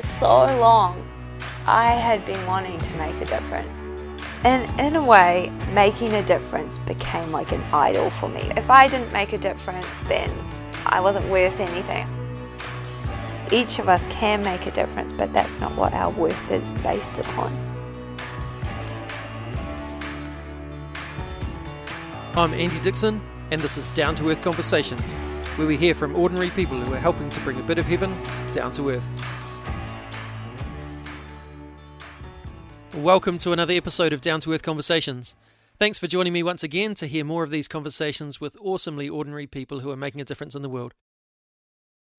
For so long, I had been wanting to make a difference. And in a way, making a difference became like an idol for me. If I didn't make a difference, then I wasn't worth anything. Each of us can make a difference, but that's not what our worth is based upon. I'm Andy Dixon, and this is Down to Earth Conversations, where we hear from ordinary people who are helping to bring a bit of heaven down to earth. Welcome to another episode of Down to Earth Conversations. Thanks for joining me once again to hear more of these conversations with awesomely ordinary people who are making a difference in the world.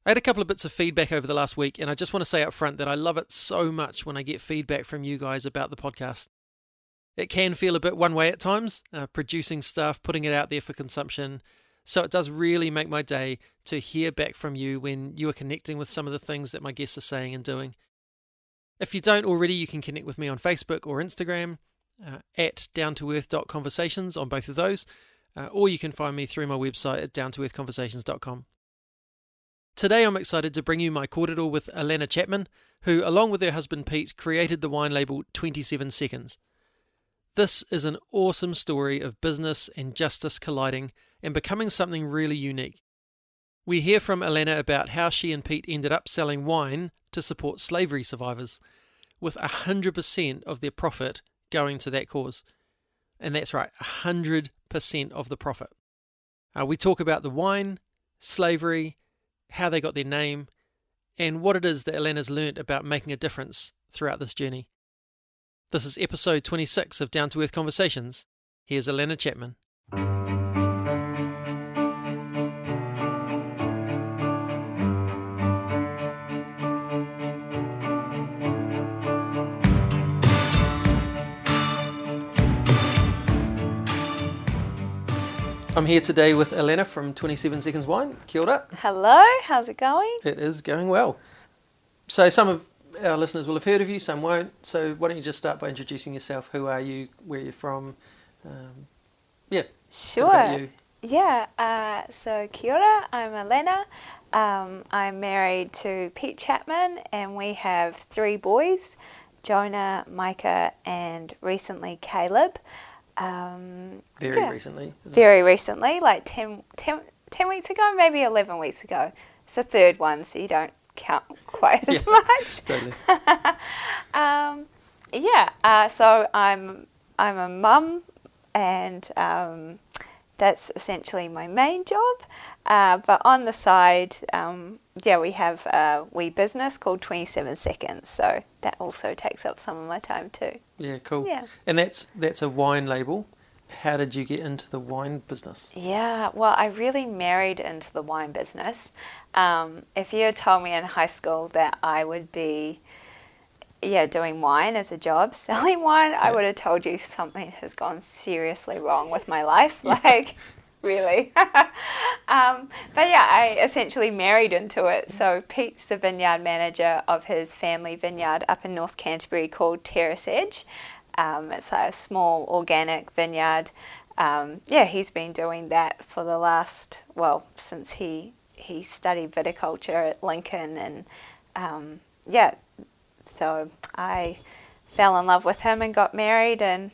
I had a couple of bits of feedback over the last week, and I just want to say up front that I love it so much when I get feedback from you guys about the podcast. It can feel a bit one way at times, producing stuff, putting it out there for consumption, so it does really make my day to hear back from you when you are connecting with some of the things that my guests are saying and doing. If you don't already, you can connect with me on Facebook or Instagram at downtoearth.conversations on both of those, or you can find me through my website at downtoearthconversations.com. Today I'm excited to bring you my cordial with Alanna Chapman, who, along with her husband Pete, created the wine label 27 Seconds. This is an awesome story of business and justice colliding and becoming something really unique. We hear from Alanna about how she and Pete ended up selling wine to support slavery survivors, with 100% of their profit going to that cause. And that's right, 100% of the profit. We talk about the wine, slavery, how they got their name, and what it is that Alanna's learnt about making a difference throughout this journey. This is episode 26 of Down to Earth Conversations. Here's Alanna Chapman. I'm here today with Alanna from 27 Seconds Wine. Kia ora. Hello, how's it going? It is going well. So some of our listeners will have heard of you, some won't. So why don't you just start by introducing yourself? Who are you? Where you're from? Sure. About you. Yeah, so kia ora, I'm Alanna. I'm married to Pete Chapman and we have 3 boys, Jonah, Micah and recently Caleb. Recently. Very recently, like 10 weeks ago, maybe 11 weeks ago. It's the third one, so you don't count quite as much. Totally. So I'm a mum, and that's essentially my main job. But on the side, we have a wee business called 27 Seconds, so that also takes up some of my time too. Yeah, cool. Yeah. And that's a wine label. How did you get into the wine business? Yeah, well, I really married into the wine business. If you had told me in high school that I would be doing wine as a job, selling wine, I would have told you something has gone seriously wrong with my life. Like, really. I essentially married into it. So Pete's the vineyard manager of his family vineyard up in North Canterbury called Terrace Edge. It's a small organic vineyard. He's been doing that for the last, since he studied viticulture at Lincoln, and so I fell in love with him and got married, and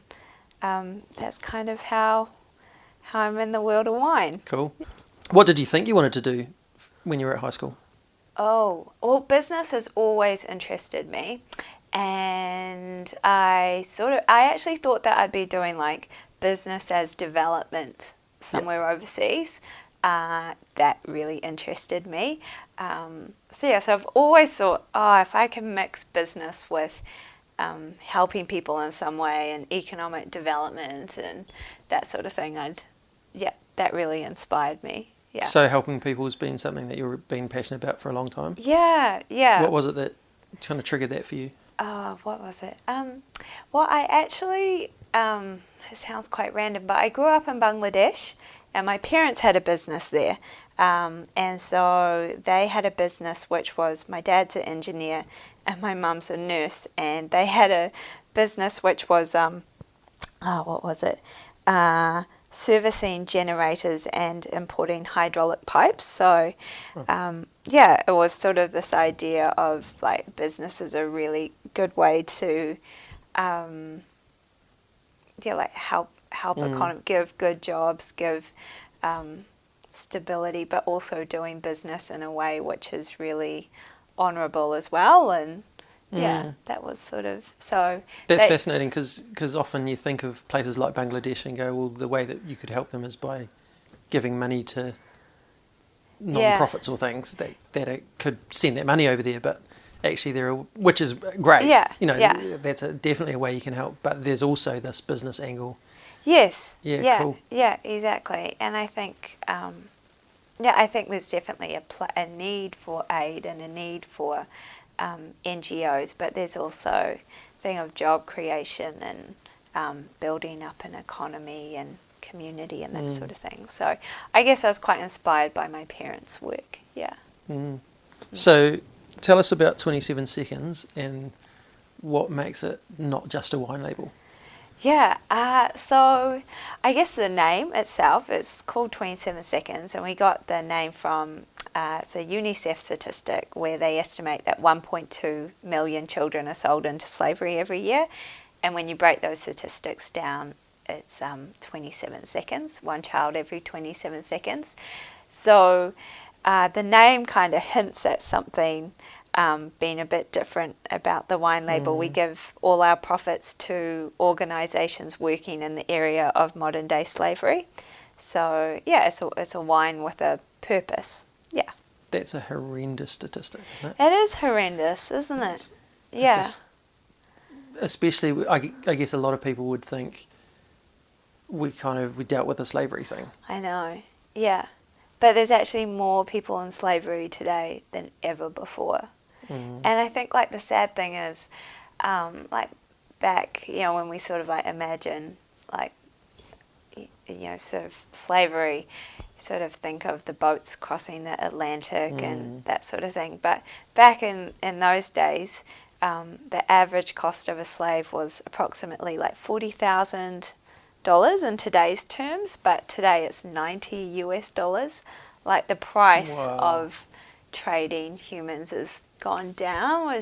that's kind of how I'm in the world of wine. Cool. What did you think you wanted to do when you were at high school? Oh, well, business has always interested me. And I actually thought that I'd be doing like business as development somewhere overseas. That really interested me. So I've always thought, if I can mix business with helping people in some way and economic development and that sort of thing, that really inspired me. Yeah. So helping people has been something that you've been passionate about for a long time? Yeah. What was it that kind of triggered that for you? What was it? I actually, it sounds quite random, but I grew up in Bangladesh and my parents had a business there. And so they had a business which was, my dad's an engineer and my mum's a nurse, and they had a business which was, what was it? servicing generators and importing hydraulic pipes. So, yeah, it was sort of this idea of like business is a really good way to, like help economy, give good jobs, give stability, but also doing business in a way which is really honourable as well. And that was sort of so. That's fascinating because often you think of places like Bangladesh and go, well, the way that you could help them is by giving money to non-profits or things that it could send that money over there, but actually which is great. That's definitely a way you can help, but there's also this business angle. Yes. Yeah. Cool. Yeah, exactly. And I think, I think there's definitely a need for aid and a need for NGOs, but there's also a thing of job creation and building up an economy and community and that sort of thing. So I guess I was quite inspired by my parents' work. Yeah. So tell us about 27 Seconds and what makes it not just a wine label. Yeah, so I guess the name itself is called 27 Seconds, and we got the name from it's a UNICEF statistic where they estimate that 1.2 million children are sold into slavery every year, and when you break those statistics down, it's 27 seconds, one child every 27 seconds. So the name kind of hints at something being a bit different about the wine label. We give all our profits to organisations working in the area of modern day slavery. So yeah, it's a wine with a purpose. Yeah. That's a horrendous statistic, isn't it? It is horrendous, isn't it? Yeah. Especially, I guess a lot of people would think we dealt with the slavery thing. I know. Yeah. But there's actually more people in slavery today than ever before. And I think like the sad thing is, like back, when we sort of like imagine like, sort of slavery, sort of think of the boats crossing the Atlantic and that sort of thing. But back in those days, the average cost of a slave was approximately like $40,000 in today's terms, but today it's $90 US. Like the price of trading humans has gone down.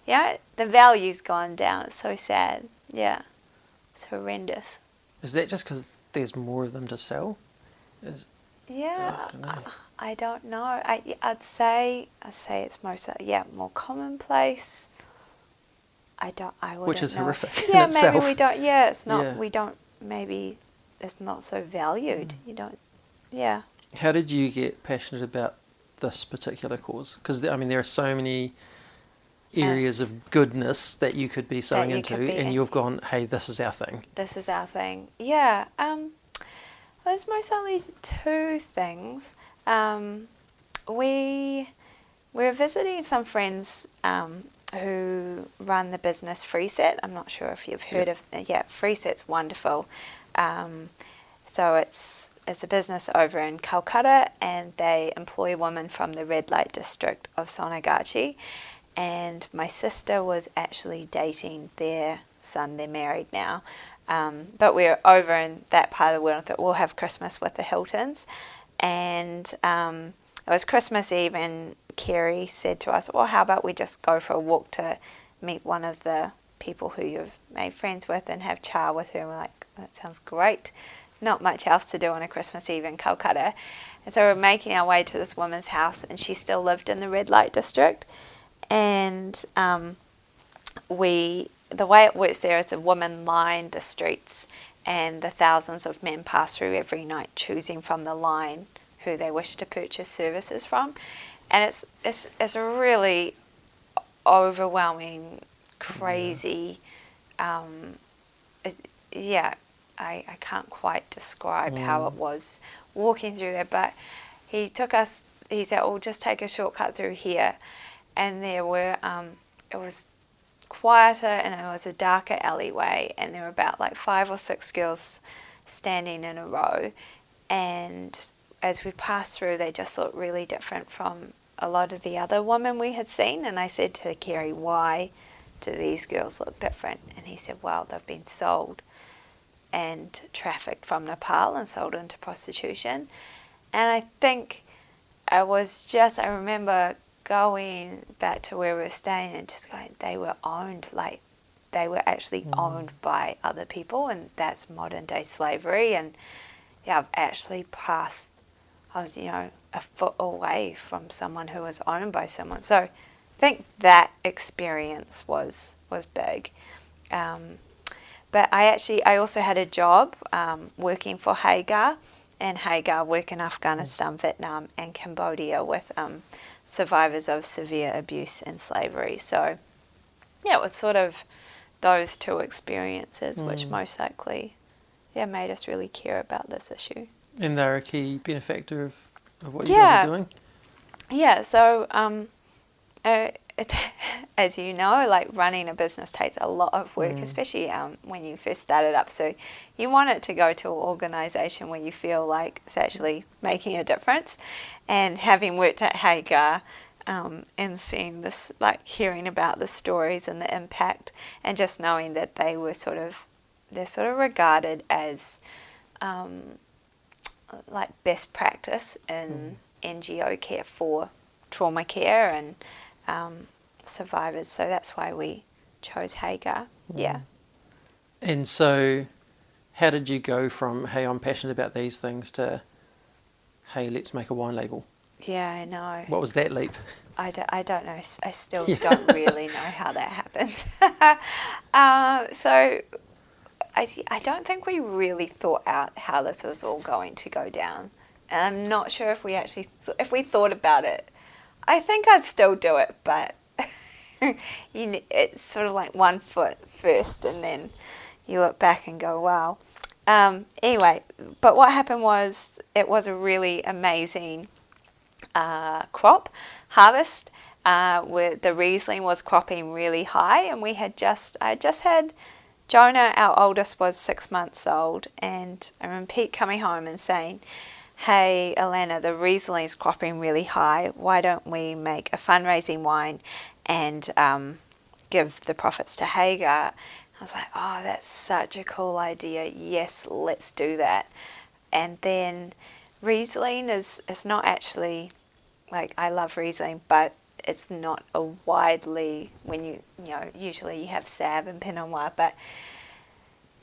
The value's gone down. It's so sad. Yeah, it's horrendous. Is that just because there's more of them to sell? I don't know. I'd say it's more commonplace. I wouldn't Which is know. horrific. Yeah, in itself. maybe we don't. Yeah, it's not. We don't. Maybe it's not so valued. You don't. Yeah. How did you get passionate about this particular cause? Because there are so many areas of goodness that you could be sowing into, and you've gone, hey, this is our thing. This is our thing. Yeah. There's mostly two things. We were visiting some friends who run the business Freeset. I'm not sure if you've heard of it. Yeah, Freeset's wonderful. So it's a business over in Calcutta, and they employ women from the red light district of Sonagachi. And my sister was actually dating their son. They're married now. But we're over in that part of the world that we'll have Christmas with the Hiltons. And it was Christmas Eve, and Kerry said to us, well, how about we just go for a walk to meet one of the people who you've made friends with and have cha with her. And we're like, that sounds great. Not much else to do on a Christmas Eve in Calcutta. And so we're making our way to this woman's house, and she still lived in the red light district. And the way it works there is a woman line the streets, and the thousands of men pass through every night choosing from the line who they wish to purchase services from. And it's a really overwhelming, crazy, I can't quite describe how it was walking through there, but he said, oh, just take a shortcut through here. And there were, it was quieter and it was a darker alleyway, and there were about like 5 or 6 girls standing in a row. And as we passed through, they just looked really different from a lot of the other women we had seen. And I said to Kerry, why do these girls look different? And he said, well, they've been sold and trafficked from Nepal and sold into prostitution. And I think I remember going back to where we were staying and just going, they were owned, like they were actually owned by other people, and that's modern day slavery. And yeah, I was, a foot away from someone who was owned by someone. So I think that experience was big. But I also had a job working for Hagar, and Hagar work in Afghanistan, Vietnam, and Cambodia with survivors of severe abuse and slavery. So yeah, it was sort of those two experiences which most likely made us really care about this issue. And they're a key benefactor of what you guys are doing? Yeah, so as you know, like running a business takes a lot of work, especially when you first start it up. So you want it to go to an organisation where you feel like it's actually making a difference. And having worked at Hagar and seeing this, like hearing about the stories and the impact, and just knowing that they're sort of regarded as like best practice in NGO care for trauma care and survivors. So that's why we chose Hagar. Yeah. And so how did you go from, hey, I'm passionate about these things, to, hey, let's make a wine label? Yeah, I know. What was that leap? I don't know. I still don't really know how that happened. So I don't think we really thought out how this was all going to go down. And I'm not sure if we actually, if we thought about it. I think I'd still do it, but it's sort of like 1 foot first, and then you look back and go, wow. Anyway, but what happened was it was a really amazing crop harvest. Where the Riesling was cropping really high, and I just had Jonah, our oldest, was 6 months old, and I remember Pete coming home and saying, hey, Alanna, the Riesling is cropping really high. Why don't we make a fundraising wine and give the profits to Hagar? I was like, oh, that's such a cool idea. Yes, let's do that. And then Riesling is not actually, like, I love Riesling, but it's not a widely, usually you have Sauv and Pinot Noir. But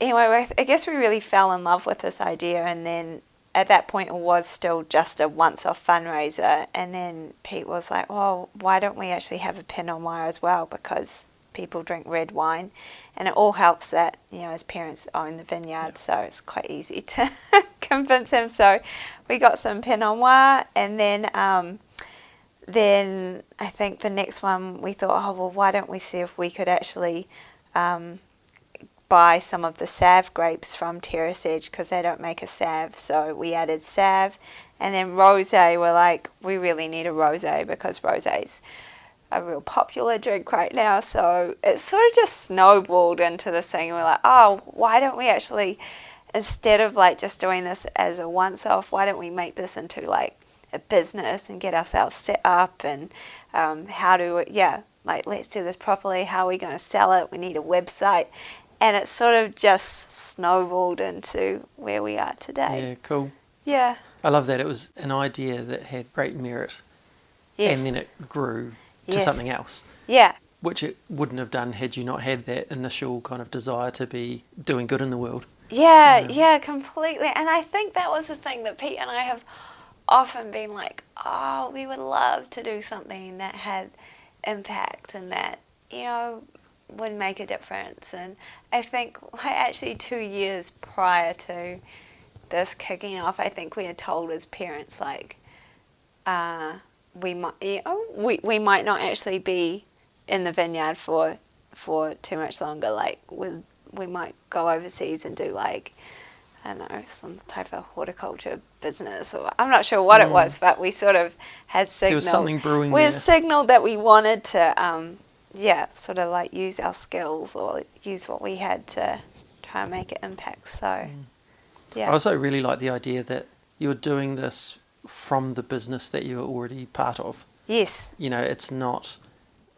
anyway, I guess we really fell in love with this idea, and then at that point it was still just a once-off fundraiser, and then Pete was like, well, why don't we actually have a Pinot Noir as well, because people drink red wine, and it all helps that, his parents own the vineyard, so it's quite easy to convince him. So we got some Pinot Noir, and then I think the next one we thought, oh, well, why don't we see if we could actually buy some of the Sauv grapes from Terrace Edge, because they don't make a Sauv. So we added Sauv, and then rosé. We're like, we really need a rosé, because rosé's a real popular drink right now. So it sort of just snowballed into this thing. And we're like, oh, why don't we actually, instead of like just doing this as a once-off, why don't we make this into like a business and get ourselves set up, and let's do this properly. How are we going to sell it? We need a website. And it sort of just snowballed into where we are today. Yeah, cool. Yeah. I love that. It was an idea that had great merit. Yes. And then it grew to something else. Yeah. Which it wouldn't have done had you not had that initial kind of desire to be doing good in the world. Yeah, completely. And I think that was the thing that Pete and I have often been like, oh, we would love to do something that had impact and that, would make a difference. And I think actually 2 years prior to this kicking off, I think we had told as parents, like, we might not actually be in the vineyard for too much longer. Like, we might go overseas and do, like, I don't know, some type of horticulture business, or I'm not sure what it was, but we sort of had signaled. There was something brewing there. We signaled that we wanted to, sort of like use our skills or use what we had to try and make an impact. So, yeah. I also really like the idea that you're doing this from the business that you're already part of. Yes. It's not,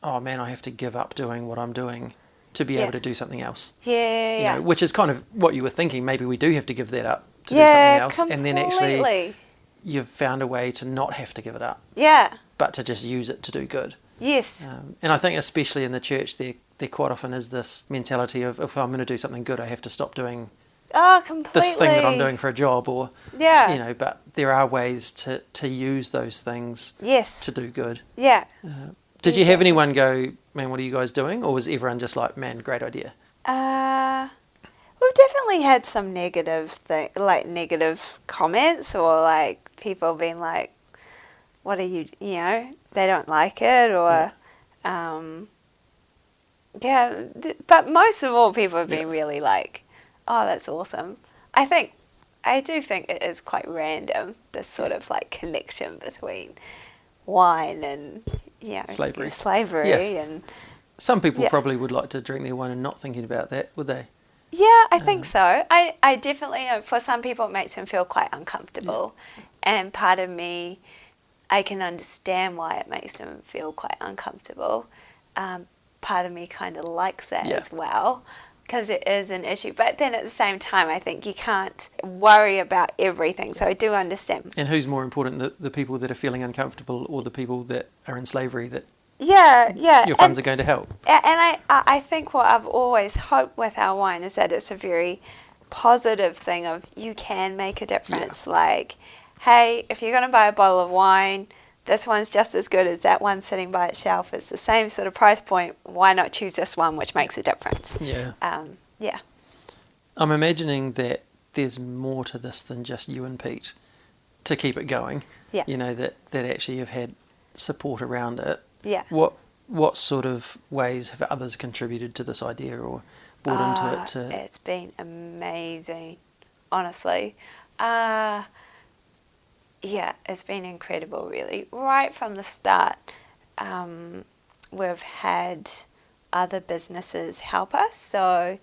oh man, I have to give up doing what I'm doing to be able to do something else. Yeah, You yeah. know, which is kind of what you were thinking. Maybe we do have to give that up to do Yeah, something else, and then completely. actually you've found a way to not have to give it up, Yeah. but to just use it to do good. Yes. And I think especially in the church, there quite often is this mentality of, if I'm going to do something good, I have to stop doing Oh, completely. this thing that I'm doing for a job, or Yeah. you know. But there are ways to use those things Yes. to do good. Yeah. Did you have anyone go, man, what are you guys doing? Or was everyone just like, man, great idea? We've definitely had some negative negative comments, or like people being like, what are you they don't like it, or but most of all people have been really like, oh, that's awesome. I do think it is quite random, this sort of like connection between wine and slavery and some people probably would like to drink their wine and not thinking about that, would they? Yeah, I think so. I definitely know for some people it makes them feel quite uncomfortable. And part of me, I can understand why it makes them feel quite uncomfortable. Part of me kind of likes that as well, because it is an issue. But then at the same time, I think you can't worry about everything. So I do understand. And who's more important, the people that are feeling uncomfortable or the people that are in slavery that your funds are going to help? And I think what I've always hoped with our wine is that it's a very positive thing of you can make a difference. Like, hey, if you're going to buy a bottle of wine, this one's just as good as that one sitting by its shelf. It's the same sort of price point. Why not choose this one, which makes a difference? Yeah. Yeah. I'm imagining that there's more to this than just you and Pete to keep it going. Yeah. You know, that actually you've had support around it. Yeah. What sort of ways have others contributed to this idea or bought into it? It's been amazing, honestly. Yeah, it's been incredible, really. Right from the start, we've had other businesses help us. So,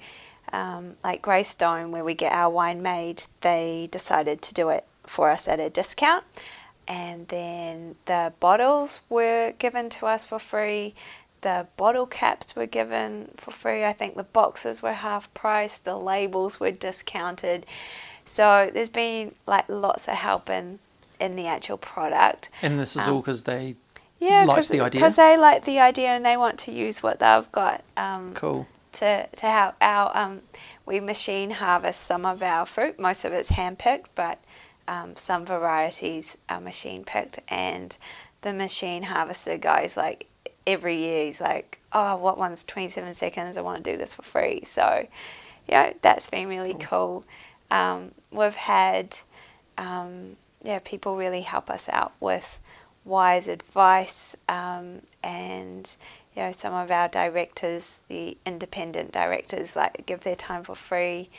like Greystone, where we get our wine made, they decided to do it for us at a discount. And then the bottles were given to us for free. The bottle caps were given for free. I think the boxes were half price. The labels were discounted. So there's been like lots of help in the actual product. And this is all because they liked the idea? Because they like the idea and they want to use what they've got. Cool. To help our we machine harvest some of our fruit. Most of it's hand picked, but some varieties are machine picked, and the machine harvester guy's like, every year he's like, oh, what one's 27 seconds? I want to do this for free. So, that's been really cool. We've had, people really help us out with wise advice, and some of our directors, the independent directors, like give their time for free.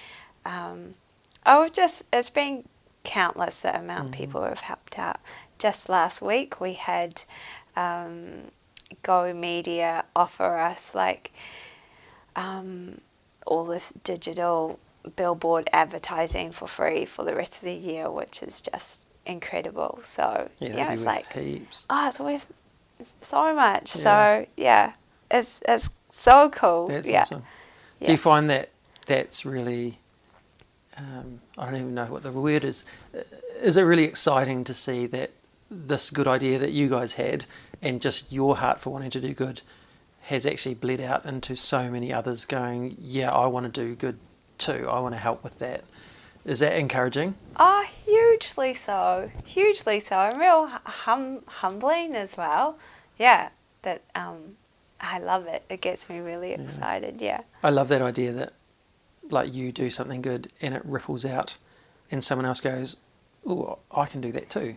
It's been countless the amount of people who have helped out. Just last week we had Go Media offer us all this digital billboard advertising for free for the rest of the year, which is just incredible. So it's like heaps. it's worth so much. So it's so cool. That's awesome. Do you find that that's really I don't even know what the word is. Is it really exciting to see that this good idea that you guys had and just your heart for wanting to do good has actually bled out into so many others going, I want to do good too. I want to help with that. Is that encouraging? Oh, hugely so. Hugely so. And real humbling as well. Yeah, that I love it. It gets me really excited, I love that idea that like you do something good and it ripples out and someone else goes, oh, I can do that too.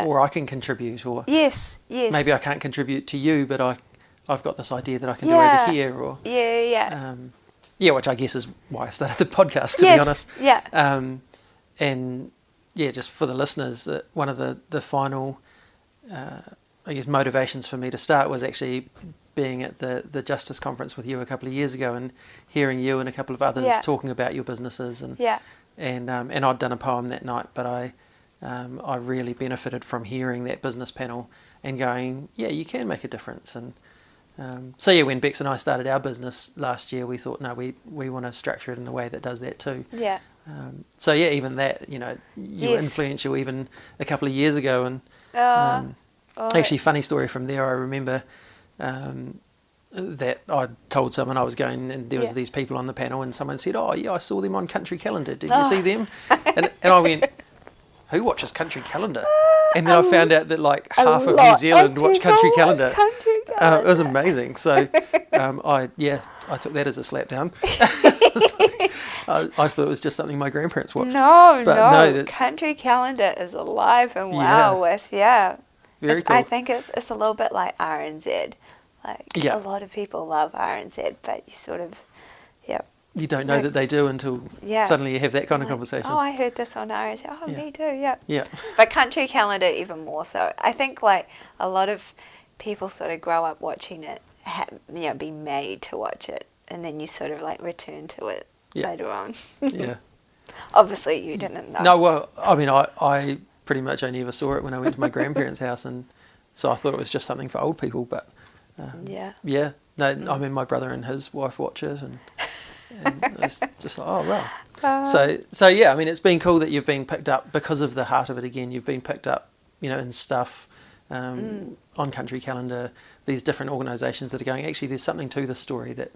Or I can contribute, or yes. Maybe I can't contribute to you, but I've got this idea that I can do over here, or which I guess is why I started the podcast, to be honest. And just for the listeners, that one of the final motivations for me to start was actually being at the Justice Conference with you a couple of years ago and hearing you and a couple of others talking about your businesses, and I'd done a poem that night, but I really benefited from hearing that business panel and going, you can make a difference, and So yeah, when Bex and I started our business last year, we thought, no, we want to structure it in a way that does that too. Yeah. So yeah, even that, you were Yes. influential even a couple of years ago. And Oh, actually, funny story from there, I remember that I told someone I was going, and there was these people on the panel, and someone said, "Oh yeah, I saw them on Country Calendar. Did you see them?" And I went, "Who watches Country Calendar?" And then I found out that like half of New Zealand watch Country Calendar. It was amazing. So I took that as a slap down. I thought it was just something my grandparents watched. No, Country Calendar is alive and well with, Very cool. I think it's a little bit like RNZ. Like, a lot of people love RNZ, but you sort of, you don't know that they do until suddenly you have that kind of conversation. Oh, I heard this on RNZ. Oh, me too, Yeah. But Country Calendar even more so. I think like a lot of people sort of grow up watching it, be made to watch it, and then you sort of like return to it later on. Yeah. Obviously, you didn't know. No, well, I mean, I pretty much only ever saw it when I went to my grandparents' house, and so I thought it was just something for old people. But no, I mean, my brother and his wife watch it, and it's just like, oh wow. So yeah, I mean, it's been cool that you've been picked up because of the heart of it. Again, you've been picked up, in stuff on Country Calendar. These different organisations that are going, actually, there's something to this story that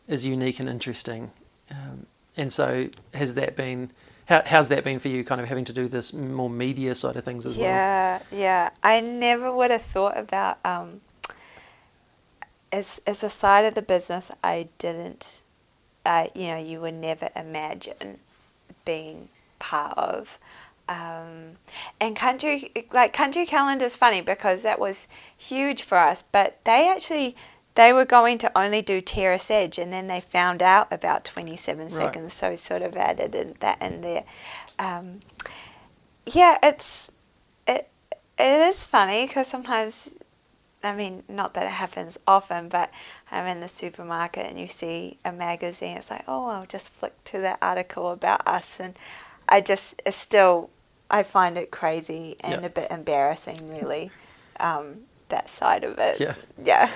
is unique and interesting. And so how's that been for you, kind of having to do this more media side of things as well? Yeah. I never would have thought about, as a side of the business, I didn't, you would never imagine being part of. And Country Calendar is funny because that was huge for us, but they were going to only do Terrace Edge, and then they found out about 27 seconds, so sort of added that in there. It is funny because sometimes, I mean, not that it happens often, but I'm in the supermarket and you see a magazine, it's like, oh, I'll just flick to that article about us, and I find it crazy and a bit embarrassing, really, that side of it. Yeah.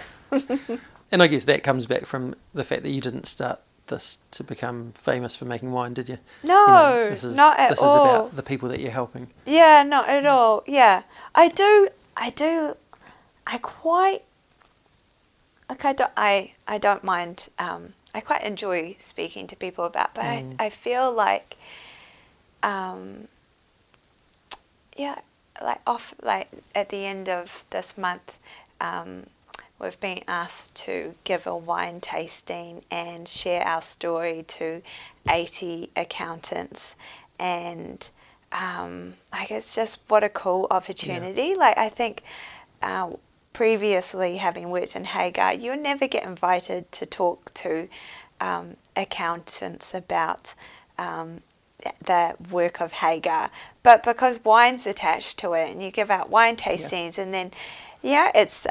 And I guess that comes back from the fact that you didn't start this to become famous for making wine, did you? No, not at all. This is about the people that you're helping. Yeah, not at all. Yeah, I don't mind. I quite enjoy speaking to people about, but I feel like, like at the end of this month, we've been asked to give a wine tasting and share our story to 80 accountants, and like, it's just what a cool opportunity. Yeah. Like, I think previously, having worked in Hagar, you would never get invited to talk to accountants about the work of Hagar, but because wine's attached to it, and you give out wine tastings, and then it's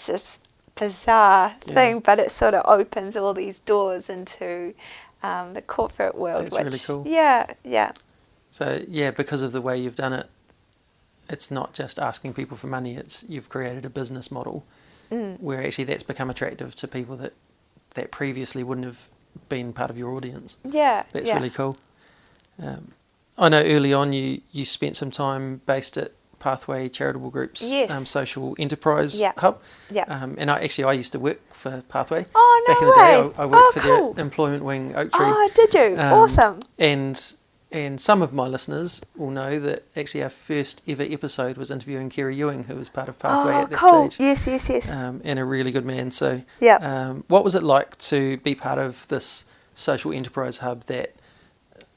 this bizarre thing, but it sort of opens all these doors into the corporate world. That's really cool. Yeah. So because of the way you've done it, it's not just asking people for money. It's you've created a business model where actually that's become attractive to people that previously wouldn't have been part of your audience. Yeah, that's really cool. I know early on you spent some time based at Pathway Charitable Group's social enterprise hub. Yeah. And I used to work for Pathway. Oh, no back in the day. I worked for their employment wing, Oak Tree. Oh, did you? Awesome. And some of my listeners will know that actually our first ever episode was interviewing Kerry Ewing, who was part of Pathway at that stage. Yes. And a really good man. So what was it like to be part of this social enterprise hub that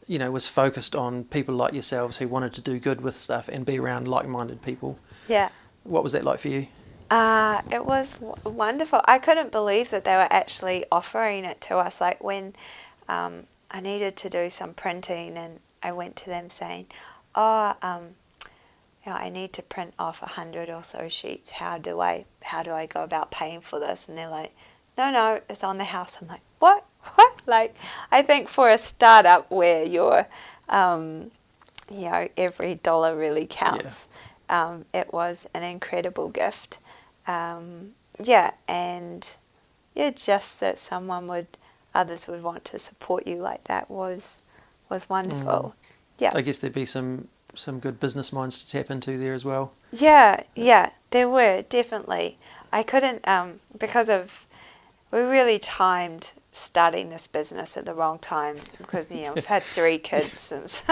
was focused on people like yourselves who wanted to do good with stuff and be around like-minded people? Yeah. What was that like for you? It was wonderful. I couldn't believe that they were actually offering it to us. Like, when I needed to do some printing, and I went to them saying, I need to print off 100 or so sheets. How do I go about paying for this? And they're like, no, it's on the house. I'm like, what? Like, I think for a startup where you're, every dollar really counts, it was an incredible gift. yeah, and yeah, just that others would want to support you like that was wonderful. Yeah. I guess there'd be some good business minds to tap into there as well. Yeah, yeah, there were definitely. I couldn't because of we really timed starting this business at the wrong time because we've had 3 kids since,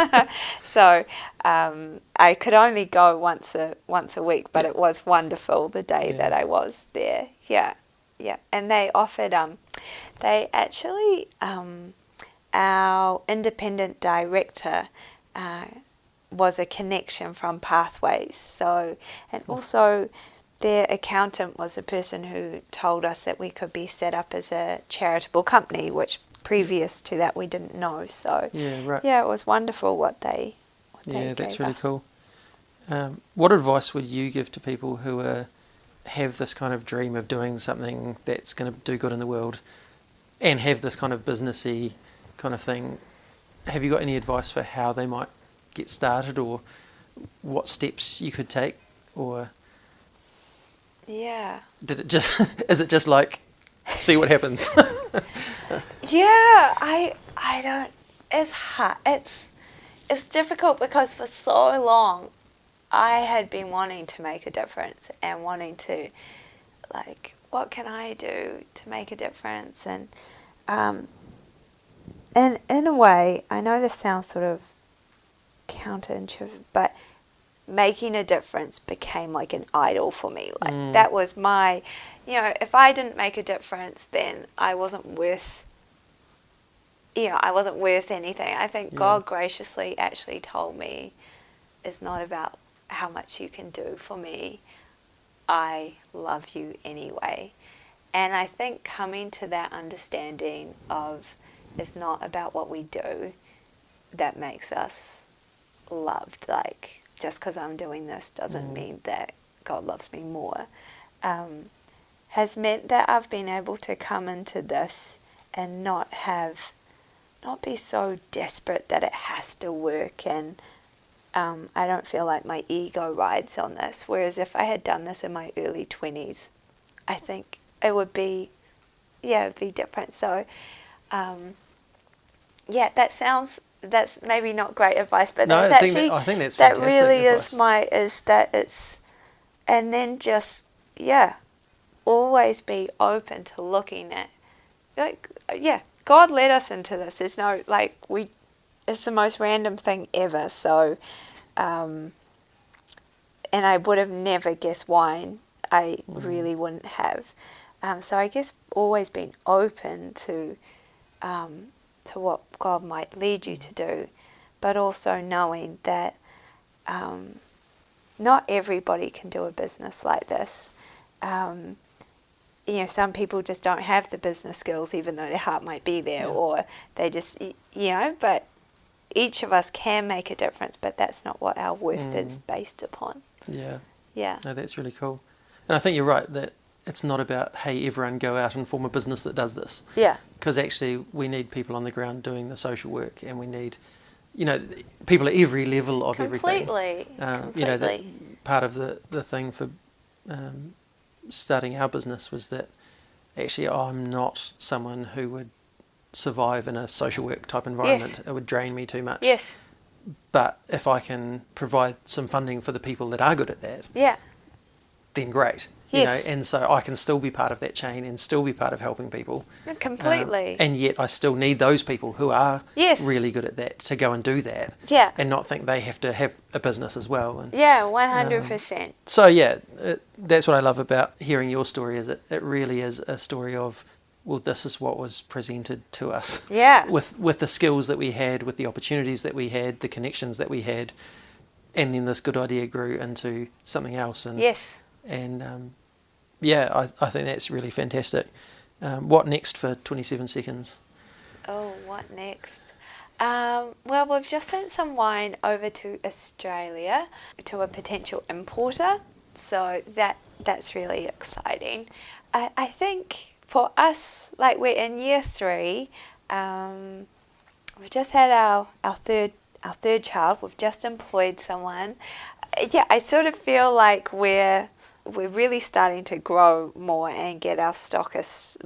so I could only go once a week, but it was wonderful the day that I was there. Yeah, yeah, and they offered they actually our independent director. Was a connection from Pathways. So, and also their accountant was a person who told us that we could be set up as a charitable company, which previous to that we didn't know. So, yeah, it was wonderful what they Yeah, that's gave really us. cool. What advice would you give to people who have this kind of dream of doing something that's going to do good in the world and have this kind of businessy kind of thing? Have you got any advice for how they might get started, or what steps you could take, or Yeah. is it just like see what happens? Yeah, I don't. It's hard. It's difficult because for so long I had been wanting to make a difference and wanting to, like, what can I do to make a difference? And in a way, I know this sounds sort of counterintuitive, but making a difference became like an idol for me. Like that was my, if I didn't make a difference, then I wasn't worth anything. I think God graciously actually told me it's not about how much you can do for me. I love you anyway. And I think coming to that understanding of it's not about what we do that makes us loved. Like, just because I'm doing this doesn't mean that God loves me more. Has meant that I've been able to come into this and not be so desperate that it has to work, and I don't feel like my ego rides on this. Whereas if I had done this in my early 20s, I think it would be different. So, that's maybe not great advice, but No, that's I think that's that fantastic really advice. and then just, always be open to looking at, God led us into this. There's no, it's the most random thing ever. So, and I would have never guessed wine. I really wouldn't have. So I guess always being open to what God might lead you to do, but also knowing that not everybody can do a business like this. Some people just don't have the business skills, even though their heart might be there, or they just, but each of us can make a difference, but that's not what our worth is based upon. Yeah. Yeah. No, that's really cool. And I think you're right that it's not about, hey, everyone go out and form a business that does this. Yeah. Because actually we need people on the ground doing the social work, and we need, people at every level of everything. Completely. That part of the thing for starting our business was that actually I'm not someone who would survive in a social work type environment. Yes. It would drain me too much. Yes. But if I can provide some funding for the people that are good at that, then great. Yes. And so I can still be part of that chain and still be part of helping people. Completely. And yet I still need those people who are Yes. really good at that to go and do that. Yeah. And not think they have to have a business as well. And, 100%. So that's what I love about hearing your story, is it really is a story of, well, this is what was presented to us. Yeah. With the skills that we had, with the opportunities that we had, the connections that we had, and then this good idea grew into something else. And, yes. And I think that's really fantastic. What next for 27 Seconds? Oh, what next? Well, we've just sent some wine over to Australia to a potential importer, so that's really exciting. I think for us, like, we're in year 3. We've just had our third child. We've just employed someone. I sort of feel like we're we're really starting to grow more and get our stockists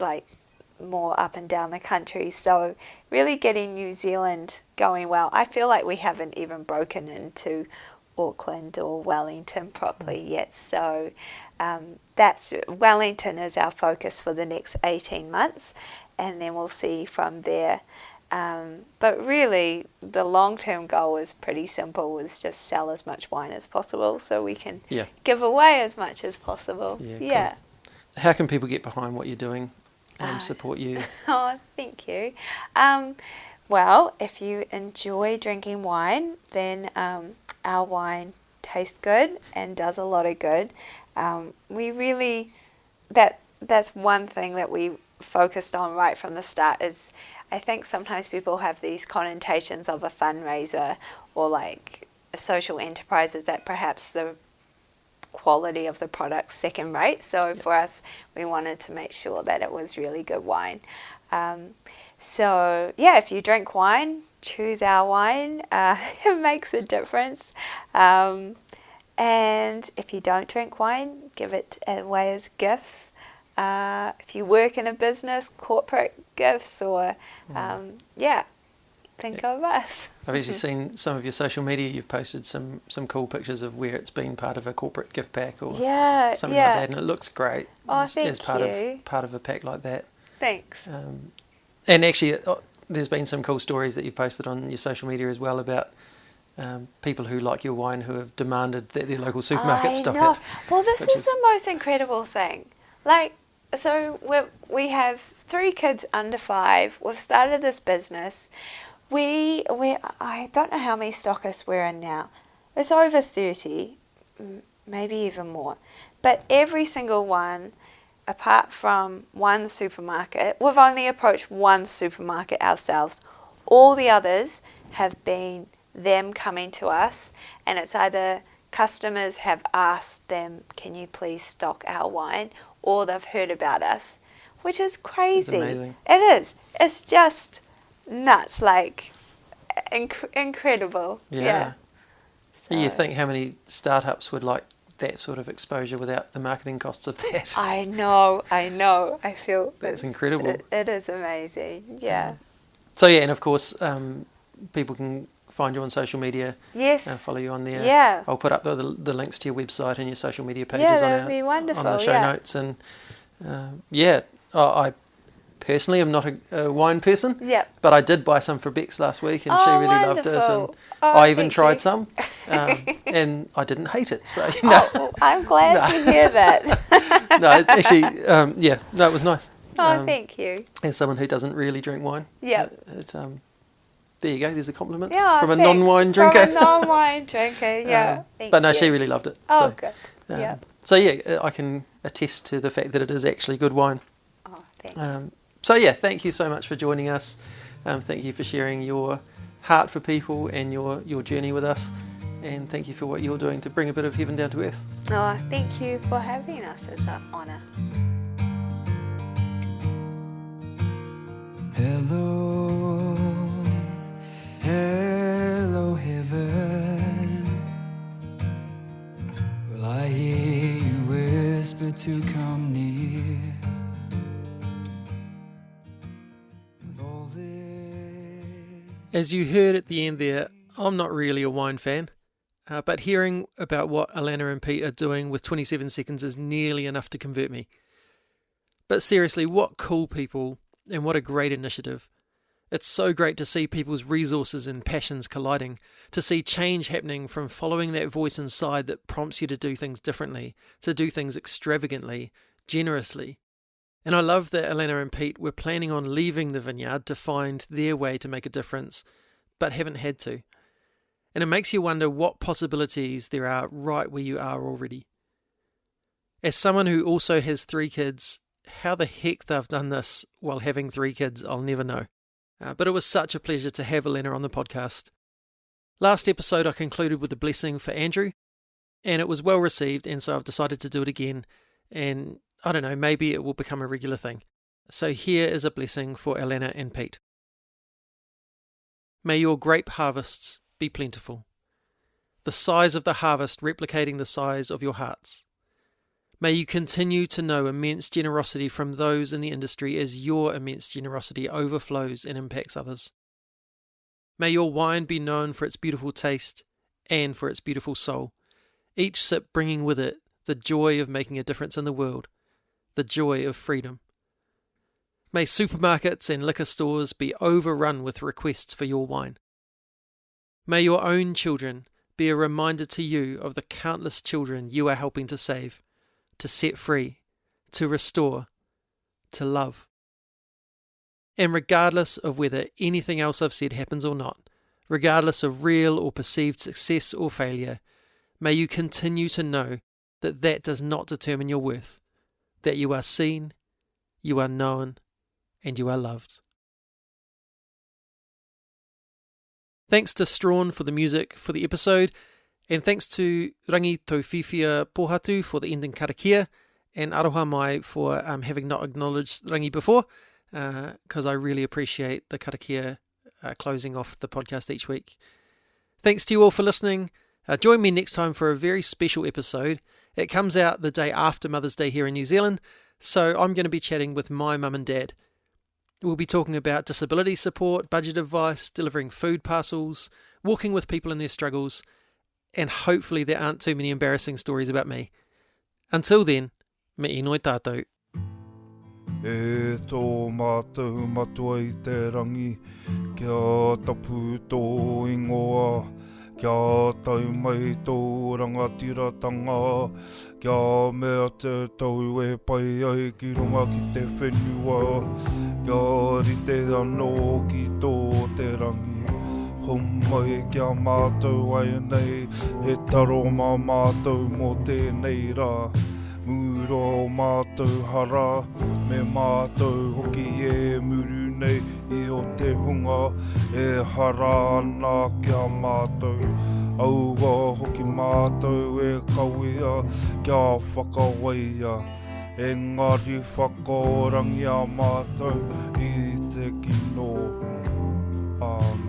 more up and down the country. So really getting New Zealand going well. I feel like we haven't even broken into Auckland or Wellington properly yet. So that's Wellington is our focus for the next 18 months, and then we'll see from there. But really, the long-term goal is pretty simple: is just sell as much wine as possible, so we can give away as much as possible. Yeah. Cool. How can people get behind what you're doing and support you? Oh, thank you. Well, if you enjoy drinking wine, then our wine tastes good and does a lot of good. We really that's one thing that we focused on right from the start. Is I think sometimes people have these connotations of a fundraiser or like social enterprises that perhaps the quality of the product's second rate. So for us, we wanted to make sure that it was really good wine. So yeah, if you drink wine, choose our wine. It makes a difference. And if you don't drink wine, give it away as gifts. If you work in a business, corporate gifts, or think of us. I've actually seen some of your social media. You've posted some cool pictures of where it's been part of a corporate gift pack or something like that, and it looks great. Thank you. Part of a pack like that. Thanks. And actually, there's been some cool stories that you posted on your social media as well about people who like your wine who have demanded that their local supermarket stock it. Well, this is the most incredible thing. So we have 3 kids under 5. We've started this business. I don't know how many stockists we're in now. It's over 30, maybe even more. But every single one, apart from one supermarket, we've only approached one supermarket ourselves. All the others have been them coming to us, and it's either customers have asked them, can you please stock our wine, or they've heard about us, which is crazy. It's amazing. It is. It's just nuts, incredible. Yeah. So. You think how many startups would like that sort of exposure without the marketing costs of that? I know. I feel that's incredible. It is amazing. Yeah. So and of course, people can find you on social media. Yes. And follow you on there. Yeah. I'll put up the links to your website and your social media pages that would be wonderful. On the show notes. And I personally am not a wine person. Yep. But I did buy some for Bex last week, and she really loved it. And I even tried some, and I didn't hate it. So I'm glad to hear that. No, it actually, it was nice. Thank you. As someone who doesn't really drink wine. Yeah. There you go. There's a compliment from a non-wine drinker. From a non-wine drinker. Yeah. But no, she really loved it. Oh, good. So I can attest to the fact that it is actually good wine. Oh, thanks. Thank you so much for joining us. Thank you for sharing your heart for people and your journey with us. And thank you for what you're doing to bring a bit of heaven down to earth. Oh, thank you for having us. It's an honour. Hello, heaven. Well, I hear you whisper to come near. As you heard at the end there, I'm not really a wine fan, but hearing about what Alanna and Pete are doing with 27 seconds is nearly enough to convert me. But seriously, what cool people, and what a great initiative. It's so great to see people's resources and passions colliding, to see change happening from following that voice inside that prompts you to do things differently, to do things extravagantly, generously. And I love that Alanna and Pete were planning on leaving the vineyard to find their way to make a difference, but haven't had to. And it makes you wonder what possibilities there are right where you are already. As someone who also has 3 kids, how the heck they've done this while having 3 kids, I'll never know. But it was such a pleasure to have Alanna on the podcast. Last episode I concluded with a blessing for Andrew, and it was well received, and so I've decided to do it again, and I don't know, maybe it will become a regular thing. So here is a blessing for Alanna and Pete. May your grape harvests be plentiful, the size of the harvest replicating the size of your hearts. May you continue to know immense generosity from those in the industry as your immense generosity overflows and impacts others. May your wine be known for its beautiful taste and for its beautiful soul, each sip bringing with it the joy of making a difference in the world, the joy of freedom. May supermarkets and liquor stores be overrun with requests for your wine. May your own children be a reminder to you of the countless children you are helping to save, to set free, to restore, to love. And regardless of whether anything else I've said happens or not, regardless of real or perceived success or failure, may you continue to know that that does not determine your worth, that you are seen, you are known, and you are loved. Thanks to Strahan for the music for the episode, and thanks to Rangi Tauwhiwhia Pohatu for the ending karakia, and Aroha Mai for having not acknowledged Rangi before, because I really appreciate the karakia closing off the podcast each week. Thanks to you all for listening. Join me next time for a very special episode. It comes out the day after Mother's Day here in New Zealand, so I'm going to be chatting with my mum and dad. We'll be talking about disability support, budget advice, delivering food parcels, walking with people in their struggles, and hopefully there aren't too many embarrassing stories about me. Until then, me inoi tātou. E tō mātou matua I te rangi, kia tapu tō ingoa, kia tau mai tō rangatiratanga, kia mea te tau e pai ai ki runga ki te whenua, kia rite anō ki tō te rangi. Homai kia mātou ai nei, he taro mā mātou mō tēnei rā. Muro o mātou hara, me mātou hoki e muru nei I o te hunga, e hara ana kia mātou. Aua hoki mātou e kawea, kia whakawaia. Engari whakaorangi a mātou I te kino. Amen.